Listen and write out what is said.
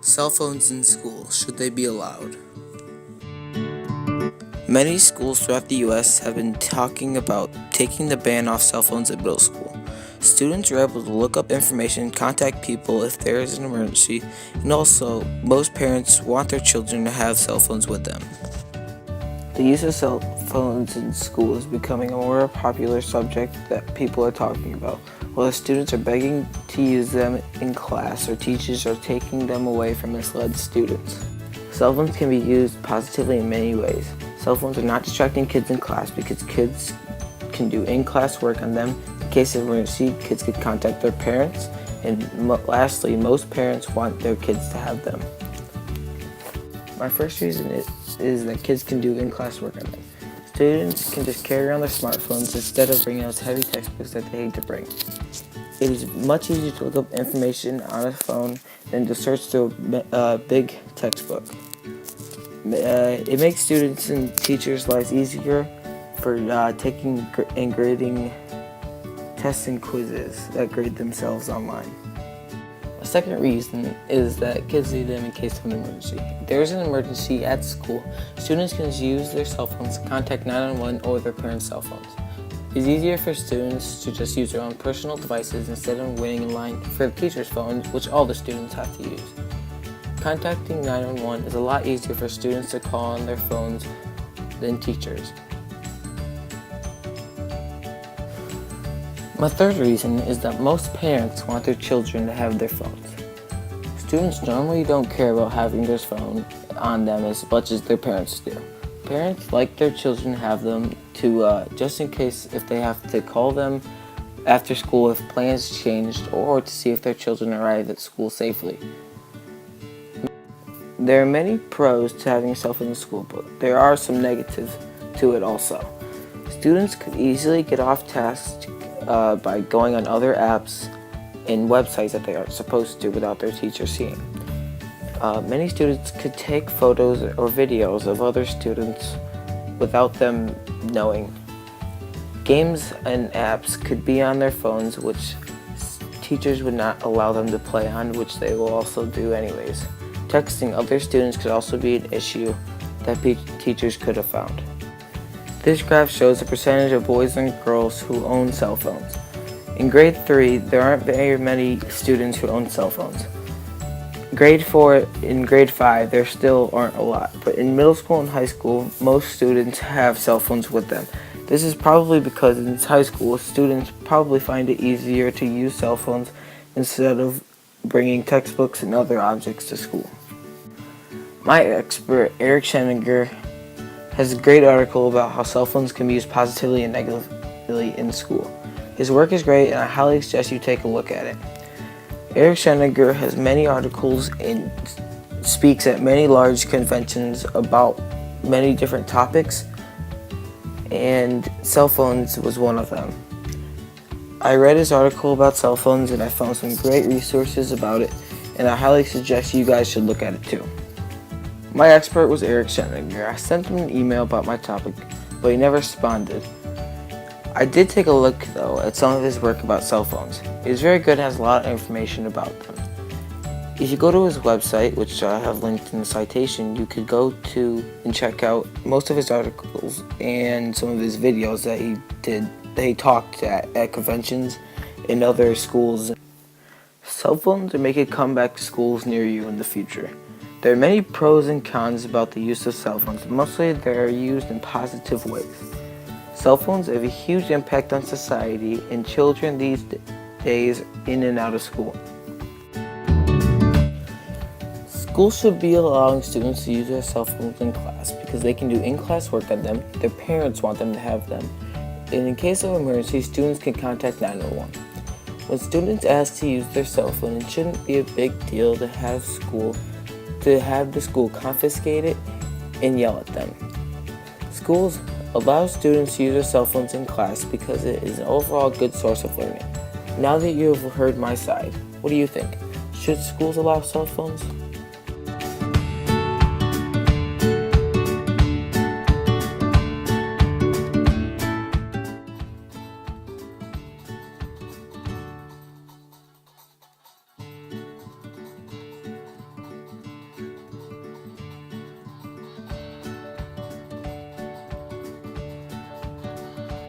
Cell phones in school, should they be allowed? Many schools throughout the U.S. have been talking about taking the ban off cell phones in middle school. Students are able to look up information, contact people if there is an emergency, and also, most parents want their children to have cell phones with them. The use of cell phones in school is becoming a more popular subject that people are talking about. While the students are begging to use them in class, or teachers are taking them away from misled students. Cell phones can be used positively in many ways. Cell phones are not distracting kids in class because kids can do in-class work on them. In case of emergency, kids can contact their parents. And lastly, most parents want their kids to have them. My first reason is that kids can do in-class work on them. Students can just carry around their smartphones instead of bringing those heavy textbooks that they hate to bring. It is much easier to look up information on a phone than to search through a big textbook. It makes students and teachers' lives easier for taking and grading tests and quizzes that grade themselves online. A second reason is that kids need them in case of an emergency. If there is an emergency at school, students can use their cell phones to contact 911 or their parents' cell phones. It's easier for students to just use their own personal devices instead of waiting in line for the teacher's phone, which all the students have to use. Contacting 911 is a lot easier for students to call on their phones than teachers. My third reason is that most parents want their children to have their phones. Students normally don't care about having their phone on them as much as their parents do. Parents like their children to have them to just in case if they have to call them after school if plans changed, or to see if their children arrive at school safely. There are many pros to having a cell phone in school, but there are some negatives to it also. Students could easily get off task by going on other apps and websites that they aren't supposed to without their teacher seeing. Many students could take photos or videos of other students without them knowing. Games and apps could be on their phones which teachers would not allow them to play on, which they will also do anyways. Texting other students could also be an issue that teachers could have found. This graph shows the percentage of boys and girls who own cell phones. In grade 3, there aren't very many students who own cell phones. Grade 4 and grade 5, there still aren't a lot, but in middle school and high school, most students have cell phones with them. This is probably because in high school, students probably find it easier to use cell phones instead of bringing textbooks and other objects to school. My expert, Eric Scheninger, has a great article about how cell phones can be used positively and negatively in school. His work is great and I highly suggest you take a look at it. Eric Scheninger has many articles and speaks at many large conventions about many different topics, and cell phones was one of them. I read his article about cell phones and I found some great resources about it, and I highly suggest you guys should look at it too. My expert was Eric Scheninger. I sent him an email about my topic, but he never responded. I did take a look though at some of his work about cell phones. It is very good and has a lot of information about them. If you go to his website, which I have linked in the citation, you could go to and check out most of his articles and some of his videos that he did. They talked at conventions in other schools. Cell phones are making a comeback to schools near you in the future. There are many pros and cons about the use of cell phones. Mostly they are used in positive ways. Cell phones have a huge impact on society and children these days in and out of school. Schools should be allowing students to use their cell phones in class because they can do in-class work on them, their parents want them to have them, and in case of emergency, students can contact 911. When students ask to use their cell phone, it shouldn't be a big deal to have the school confiscate it and yell at them. Schools allow students to use their cell phones in class because it is an overall good source of learning. Now that you have heard my side, what do you think? Should schools allow cell phones?